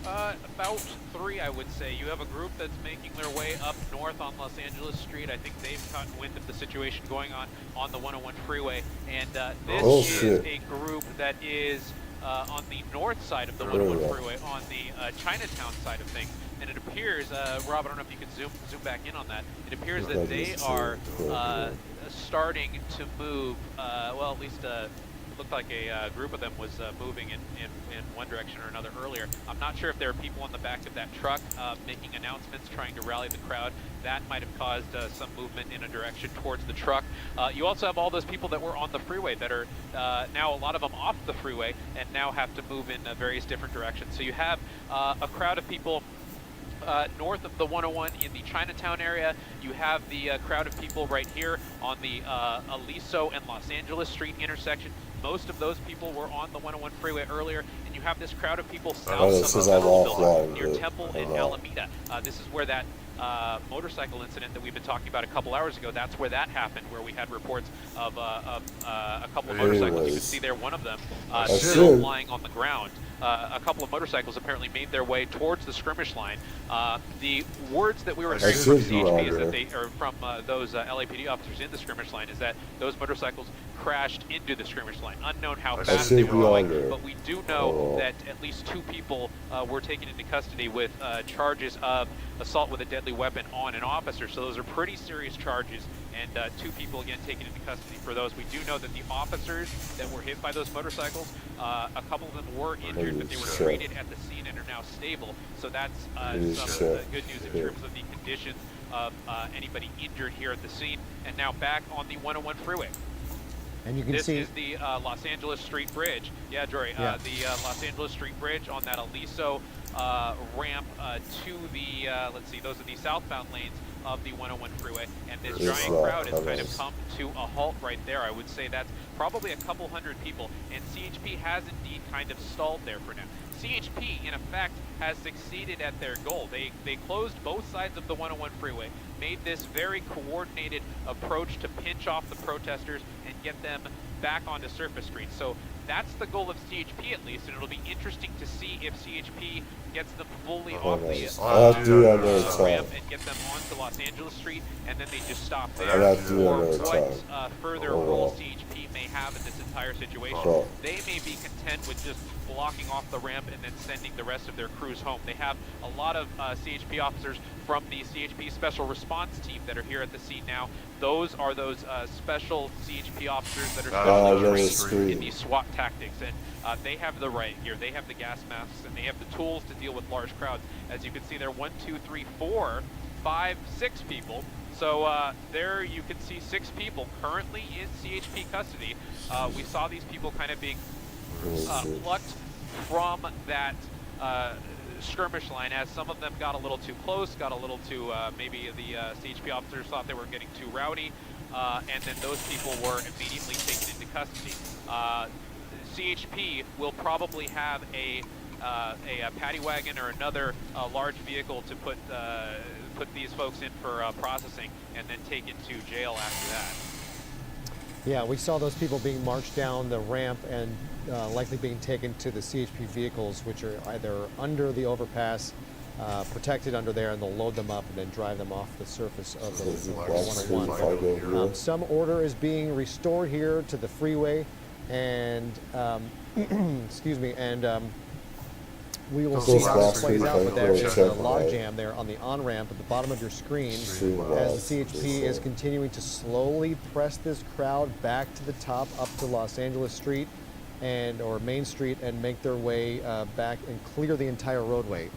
About 3, I would say. You have a group that's making their way up north on Los Angeles Street. I think they've caught wind of the situation going on the 101 freeway. And this is a group that is on the north side of the 101 freeway, on the Chinatown side of things. And it appears, Rob, I don't know if you can zoom back in on that. It appears that they are starting to move, well, at least looked like a group of them was moving in one direction or another earlier. I'm not sure if there are people on the back of that truck making announcements, trying to rally the crowd. That might have caused some movement in a direction towards the truck. You also have all those people that were on the freeway that are now, a lot of them off the freeway, and now have to move in various different directions. So you have a crowd of people north of the 101 in the Chinatown area. You have the crowd of people right here on the Aliso and Los Angeles Street intersection. Most of those people were on the 101 freeway earlier, and you have this crowd of people south of the Federal Building near Temple and Alameda. This is where that motorcycle incident that we've been talking about a couple hours ago, that's where that happened, where we had reports of a couple of motorcycles. You can see there one of them still lying on the ground. A couple of motorcycles apparently made their way towards the skirmish line. The words that we were hearing from CHP is that they, or from those LAPD officers in the skirmish line, is that those motorcycles crashed into the skirmish line. Unknown how fast they were going, but we do know that at least 2 people were taken into custody with charges of assault with a deadly weapon on an officer. So those are pretty serious charges, and 2 people again taken into custody for those. We do know that the officers that were hit by those motorcycles, a couple of them were injured, but they were treated at the scene and are now stable. So that's some good news in terms of the conditions of anybody injured here at the scene. And now back on the 101 freeway. And you can see this is the Los Angeles Street Bridge. Yeah, Jory, the Los Angeles Street Bridge on that Aliso ramp to the, let's see, those are the southbound lanes of the 101 freeway, and this giant crowd has kind of come to a halt right there. I would say that's probably a couple hundred people, and CHP has indeed kind of stalled there for now. CHP, in effect, has succeeded at their goal. They closed both sides of the 101 freeway, made this very coordinated approach to pinch off the protesters and get them back onto surface streets. So that's the goal of CHP at least, and it'll be interesting to see if CHP gets them fully off the ramp and get them onto Los Angeles Street, and then they just stop there. Or what further role CHP may have in this entire situation. They may be content with just blocking off the ramp and then sending the rest of their crews home. They have a lot of CHP officers from the CHP Special Response Team that are here at the scene now. Those are those special CHP officers that are specially trained in these SWAT tactics, and they have the right here. They have the gas masks, and they have the tools to deal with large crowds. As you can see there, 1, 2, 3, 4, 5, 6 people. So there you can see 6 people currently in CHP custody. We saw these people kind of being plucked from that skirmish line as some of them got a little too close, got a little too, maybe the CHP officers thought they were getting too rowdy, and then those people were immediately taken into custody. CHP will probably have a paddy wagon or another large vehicle to put these folks in for processing and then taken to jail after that. Yeah, we saw those people being marched down the ramp and likely being taken to the CHP vehicles, which are either under the overpass, protected under there, and they'll load them up and then drive them off the surface of the 101. Some order is being restored here to the freeway, and excuse me, and we will see how this plays out, but there is a logjam there on the on-ramp at the bottom of your screen as the CHP is continuing to slowly press this crowd back to the top up to Los Angeles Street or Main Street and make their way back and clear the entire roadway.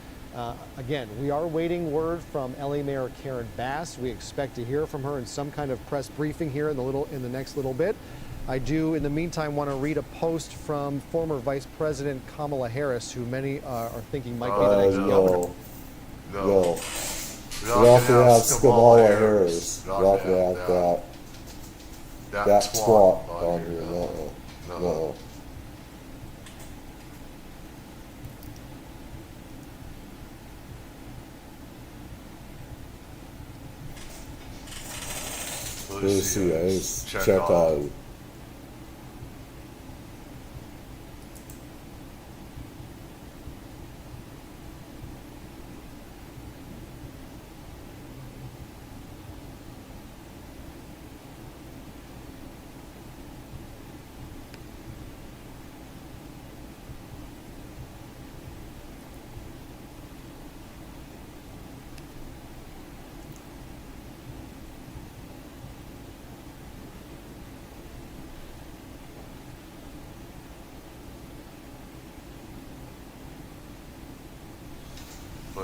Again, we are waiting word from LA Mayor Karen Bass. We expect to hear from her in some kind of press briefing here in the next little bit. I do, in the meantime, want to read a post from former Vice President Kamala Harris, who many are thinking might be the next governor. No. We're not going to have Kamala Harris. We're not going to have that twat on here. No. Let's see, let's check out.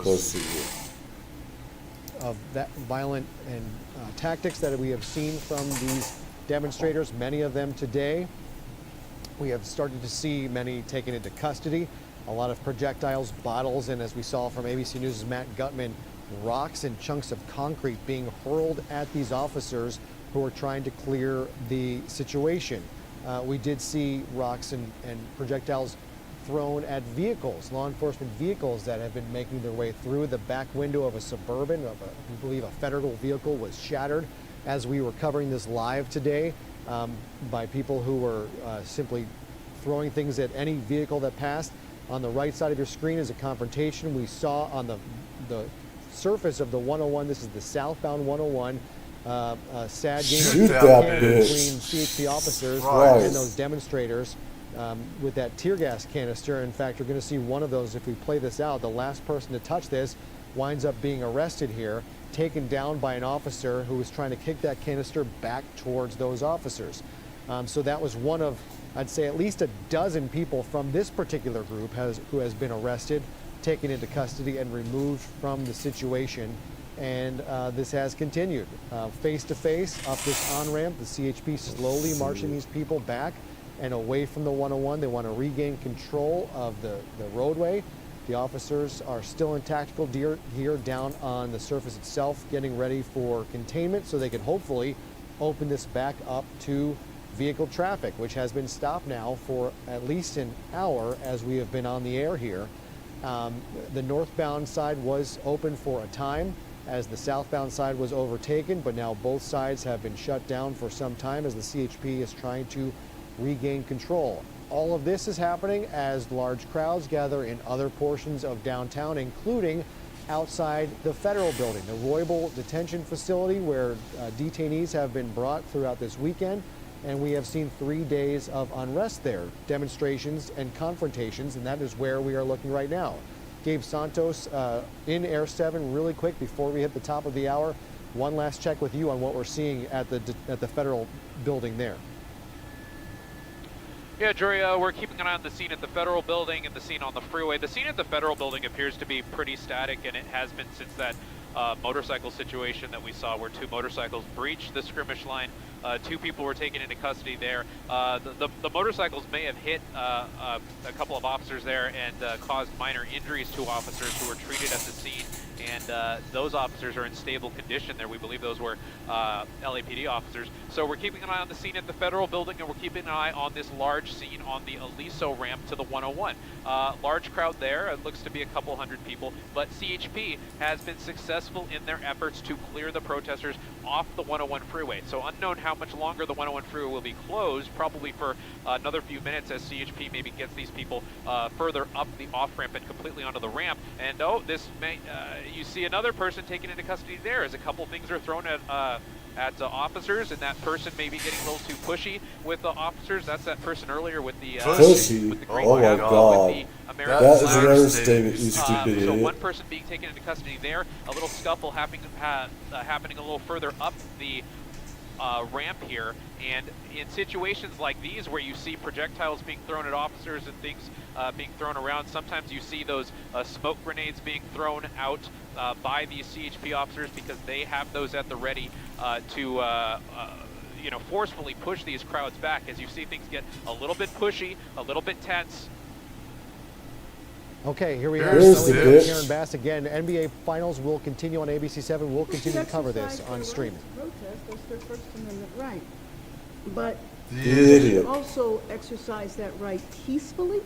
Let's see here. Of that violent and tactics that we have seen from these demonstrators, many of them today. We have started to see many taken into custody, a lot of projectiles, bottles, and as we saw from ABC News' Matt Gutman, rocks and chunks of concrete being hurled at these officers who are trying to clear the situation. We did see rocks and projectiles thrown at vehicles, law enforcement vehicles that have been making their way through. The back window of a Suburban, we believe a federal vehicle, was shattered as we were covering this live today by people who were simply throwing things at any vehicle that passed. On the right side of your screen is a confrontation we saw on the surface of the 101. This is the southbound 101. A sad game Shoot of that between bitch. CHP officers Right. and those demonstrators with that tear gas canister. In fact, you're going to see one of those if we play this out. The last person to touch this winds up being arrested here, taken down by an officer who was trying to kick that canister back towards those officers. So that was one of, I'd say, at least a dozen people from this particular group who has been arrested, taken into custody, and removed from the situation. And this has continued. Face to face, up this on-ramp, the CHP slowly marching these people back and away from the 101. They want to regain control of the roadway. The officers are still in tactical gear down on the surface itself, getting ready for containment so they can hopefully open this back up to vehicle traffic, which has been stopped now for at least an hour as we have been on the air here. The northbound side was open for a time as the southbound side was overtaken, but now both sides have been shut down for some time as the CHP is trying to regain control. All of this is happening as large crowds gather in other portions of downtown, including outside the federal building, the Roybal detention facility where detainees have been brought throughout this weekend. And we have seen 3 days of unrest there, demonstrations and confrontations, and that is where we are looking right now. Gabe Santos in Air 7 really quick before we hit the top of the hour. One last check with you on what we're seeing at the federal building there. Yeah, Jory, we're keeping an eye on the scene at the federal building and the scene on the freeway. The scene at the federal building appears to be pretty static, and it has been since that motorcycle situation that we saw where 2 motorcycles breached the skirmish line. 2 people were taken into custody there. The motorcycles may have hit a couple of officers there and caused minor injuries to officers who were treated at the scene. And those officers are in stable condition there. We believe those were LAPD officers. So we're keeping an eye on the scene at the federal building, and we're keeping an eye on this large scene on the Aliso ramp to the 101. Large crowd there. It looks to be a couple hundred people, but CHP has been successful in their efforts to clear the protesters off the 101 freeway. So unknown how much longer the 101 freeway will be closed, probably for another few minutes as CHP maybe gets these people further up the off-ramp and completely onto the ramp. And this may, you see another person taken into custody there as a couple things are thrown at officers, and that person may be getting a little too pushy with the officers. That's that person earlier with the pushy. with the green Oh my flag, God. with the American That is flag. an understatement, you stupid So idiot. one person being taken into custody there, a little scuffle happening a little further up the ramp here. And in situations like these where you see projectiles being thrown at officers and things being thrown around, sometimes you see those smoke grenades being thrown out by these CHP officers because they have those at the ready to forcefully push these crowds back as you see things get a little bit pushy, a little bit tense. Okay, here we are. Here's the bitch. Karen Bass again. NBA Finals will continue on ABC 7. We'll continue to cover this on streaming. Protest, that's their First Amendment right. But The idiot. also exercise that right peacefully.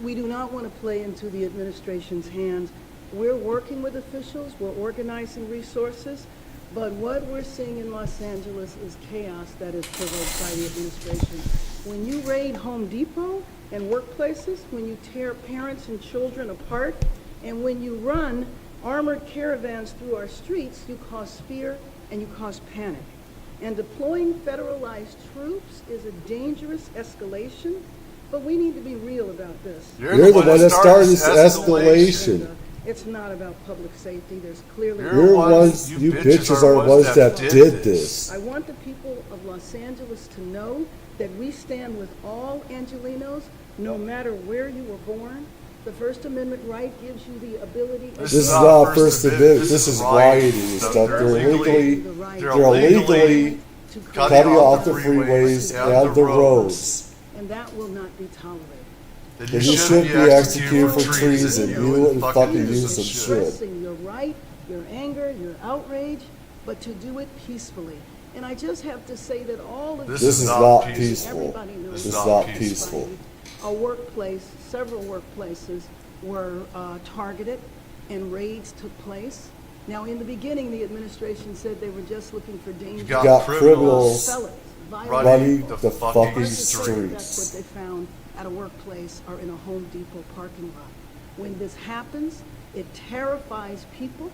We do not want to play into the administration's hands. We're working with officials, we're organizing resources, but what we're seeing in Los Angeles is chaos that is provoked by the administration. When you raid Home Depot and workplaces, when you tear parents and children apart, and when you run armored caravans through our streets, you cause fear and you cause panic. And deploying federalized troops is a dangerous escalation, but we need to be real about this. You're the one that started this escalation. It's not about public safety. There's clearly... You bitches are the ones that did this. I want the people of Los Angeles to know that we stand with all Angelenos, no matter where you were born, The First Amendment right gives you the ability. This is not First Amendment. This is rioting and stuff. They're illegally cutting off the freeways and the roads. And that will not be tolerated. And you should be executed for treason. You and fucking use some shit. Expressing your right, your anger, your outrage, but to do it peacefully. And I just have to say that all of this is not peaceful. Everybody knows This is not peaceful. A workplace, several workplaces were targeted and raids took place. Now, in the beginning, the administration said they were just looking for dangerous. You got criminals felons, running the fucking That's what streets. they found at a workplace or in a Home Depot parking lot. When this happens, it terrifies people.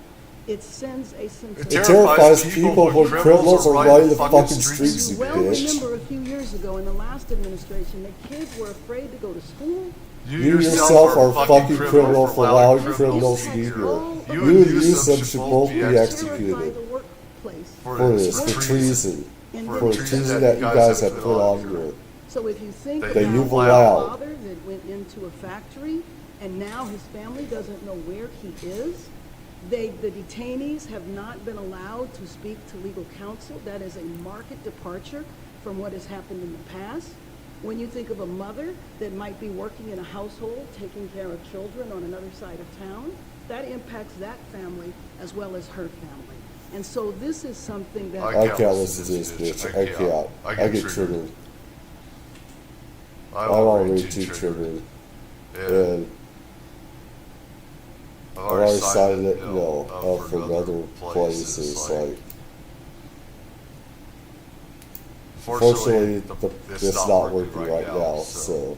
It sends a sense It terrifies people when criminals are running the fucking streets, you well bitch. remember a few years ago in the last administration that kids were afraid to go to school. You yourself are a fucking criminal for allowing criminals to be here. You and you should both be executed for this, for treason. For treason that you guys have put on here. So if you think That about you've a allowed. father that went into a factory and now his family doesn't know where he is, the detainees have not been allowed to speak to legal counsel. That is a marked departure from what has happened in the past. When you think of a mother that might be working in a household, taking care of children on another side of town, that impacts that family as well as her family. And so this is something that... I can't listen to this bitch. I can't. I get triggered. I'm already too triggered. And I've already signed it, up for other places, like... Fortunately, it's not working right now, so...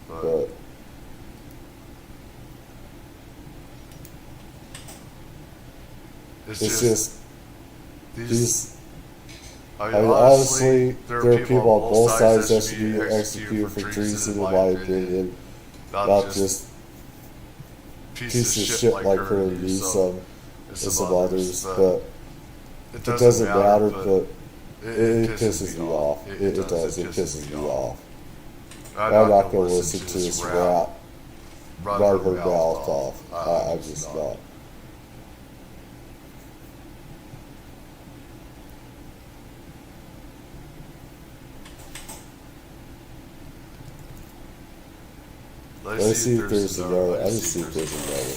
But... It's just... These... I mean, honestly, there are people on both sides that should be executed for treason, in my opinion. Not just pieces of shit like her and Newsom and some others, but it doesn't matter, but it pisses me off. It does, it pisses me off. I'm not going to listen to this rat run her mouth off. I'm just not. Let's see if there's another. I just see if there's another.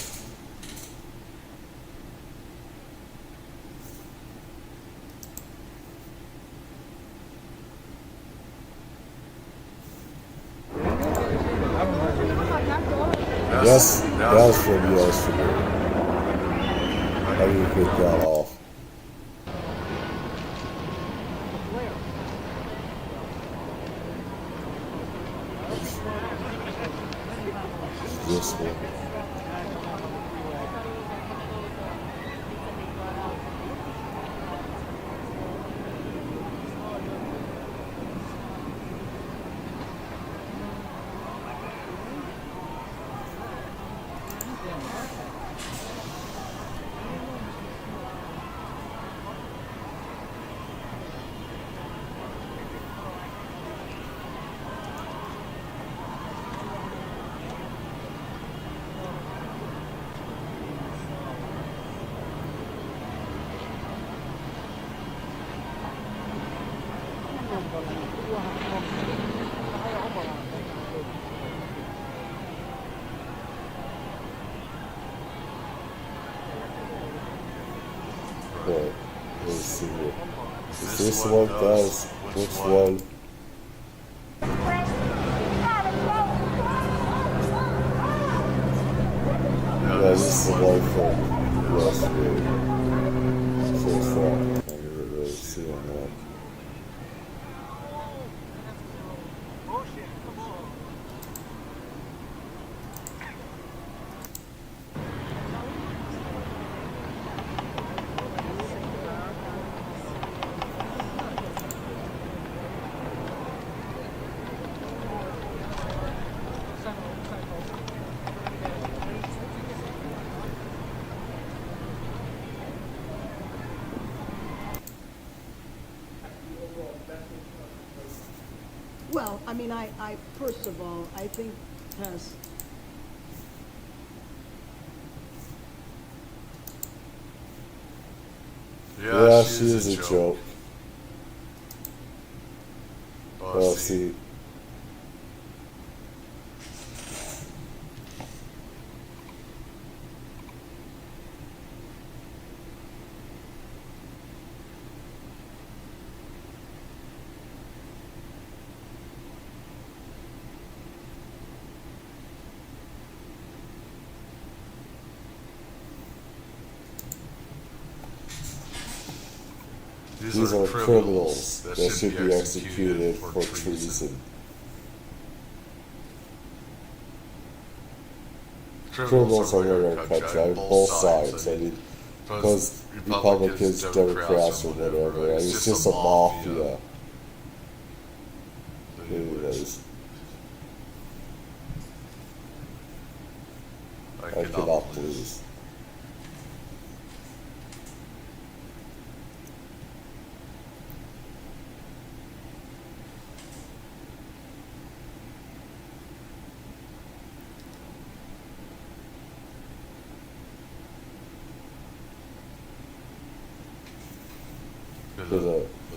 Yes, that was from yesterday. I need to get that off. This one. Okay, let's see here. Is this one does? Which one? Yeah, this is the one from yesterday. So it's not, I didn't really see on that. Well, I mean, I first of all, I think Tess, Yeah, she is a joke. Well, see. These are criminals that should be executed for treason. Criminals are in our country, I mean, both sides. I mean, because Republicans, Democrats, or whatever. I mean, it's just a mafia. Anyways. I cannot lose.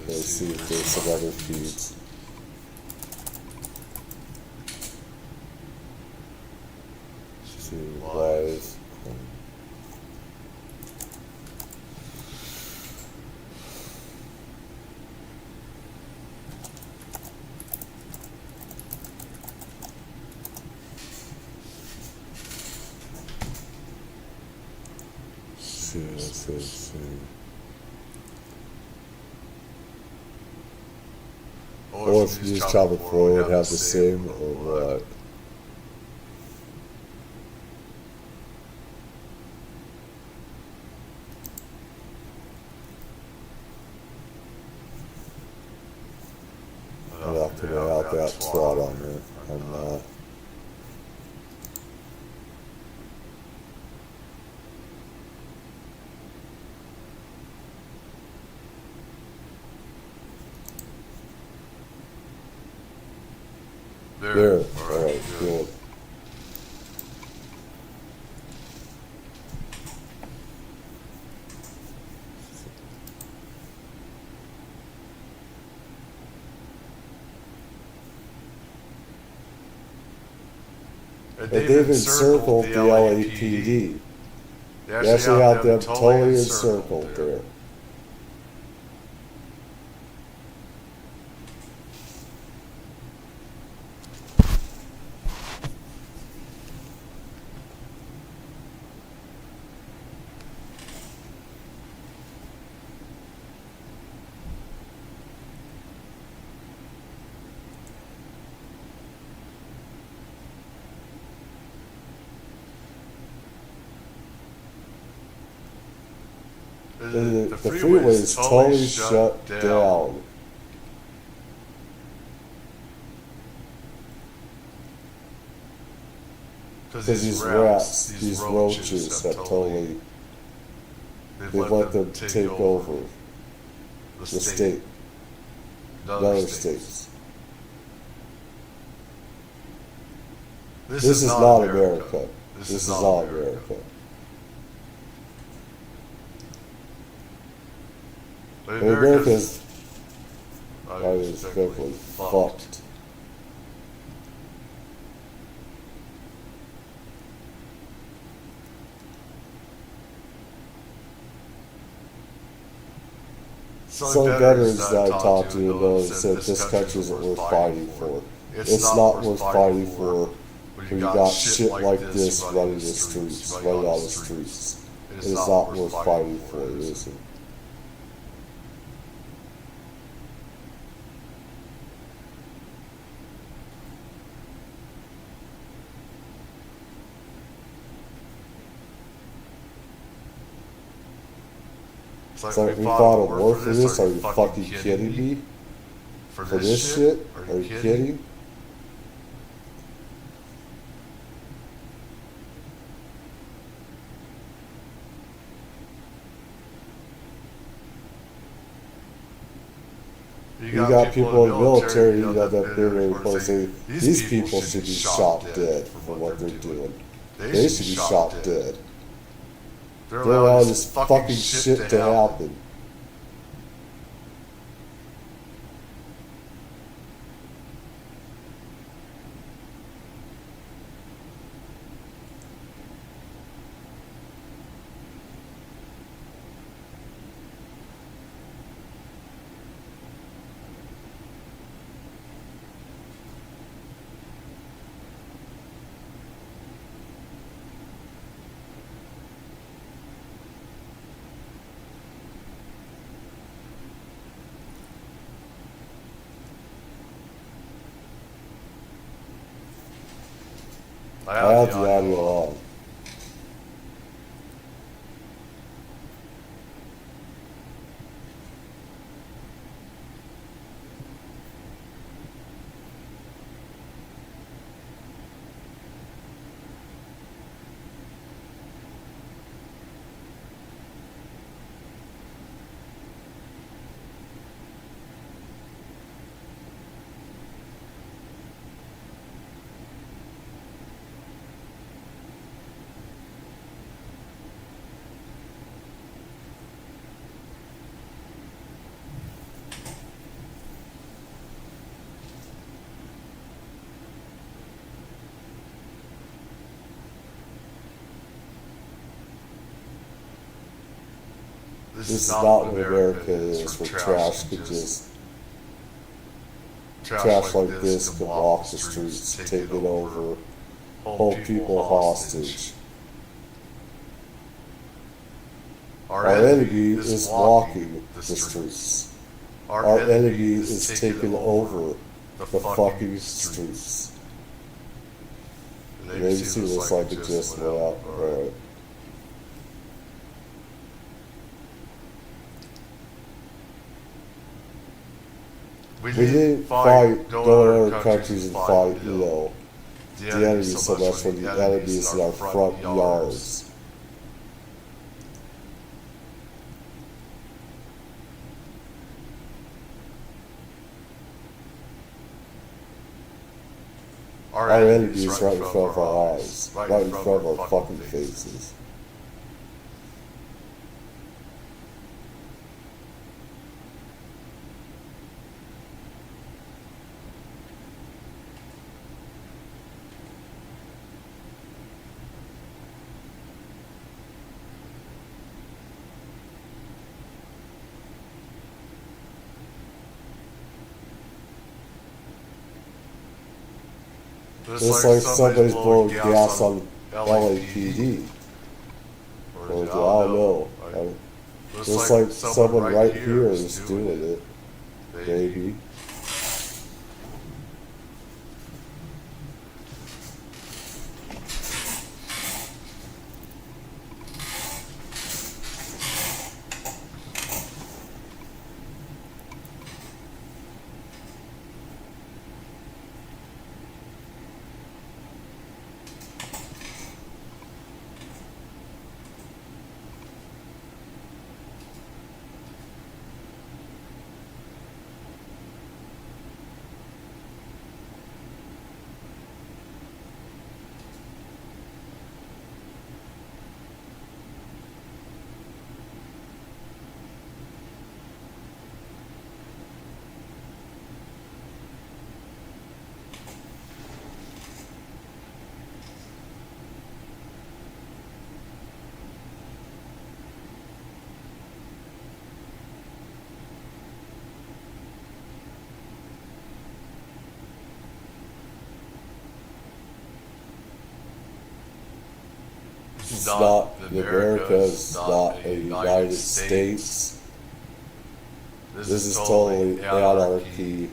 Let's see if there's some other feeds. See live. See. Or if you use Chopper Pro, it would have the same, or what? I'm not putting out that twat on there. I'm not. There. Alright, good. And they've encircled the LAPD. They actually have them totally encircled there. The freeway is totally shut down. Because these rats, these roaches have totally, they've let them take over the state, and other states. This is not America. This is not America. America's definitely fucked. Some veterans that I talked to know said this country isn't worth fighting for. It's not worth fighting for when you got shit like this running the streets, running on the streets. It is not worth fighting for, is it? It's like we fought a war for this? Are you fucking kidding me? For this shit? Are you kidding? You got people in the military that they're very close saying these people should be shot dead for what they're doing. They should be shot dead. They're allowing this fucking shit to happen. I have the audio on. This is not what America is, where trash could just, trash like this could walk the streets, take it over, hold people hostage. Our enemy is walking the streets. Our enemy is taking over the fucking streets. Maybe see this like it just went out, alright. We didn't fight, go to other countries and fight, the enemy so much when the enemy is in our front yards. Our enemy is right in front of our eyes, right in front of our fucking faces. It's like somebody's blowing gas on LAPD. Or I don't know. It's like someone right here is doing it. Maybe. It's not America, it's not a United States. This is totally anarchy,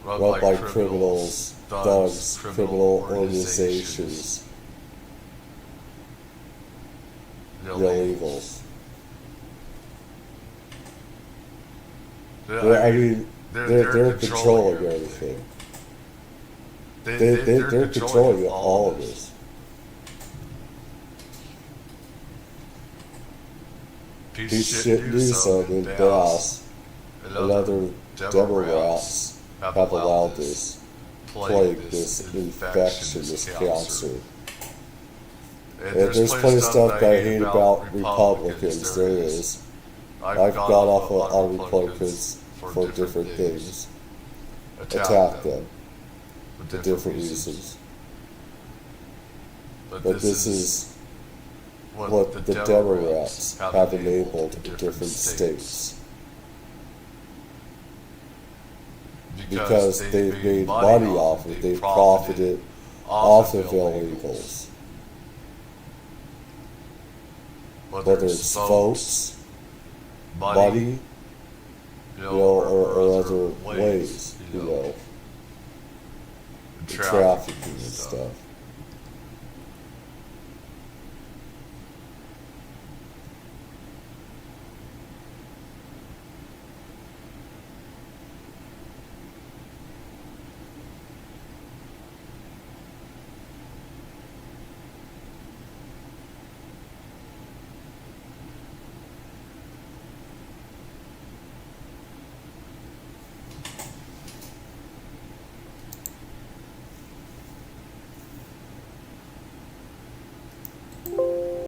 run by criminals, thugs, criminal organizations, illegals. I mean, they're controlling everything. They're controlling all of this. Pete Shit Newsom and Bass and other Democrats have allowed this plague, this infection, this cancer. And there's plenty of stuff that I hate about Republicans, there is. I've gone off on Republicans for different things. Attack them for different reasons. But this is what the Democrats have enabled in different states. Because they've made money off it, they've profited off of illegals. Whether it's votes, money, or other ways, trafficking and stuff.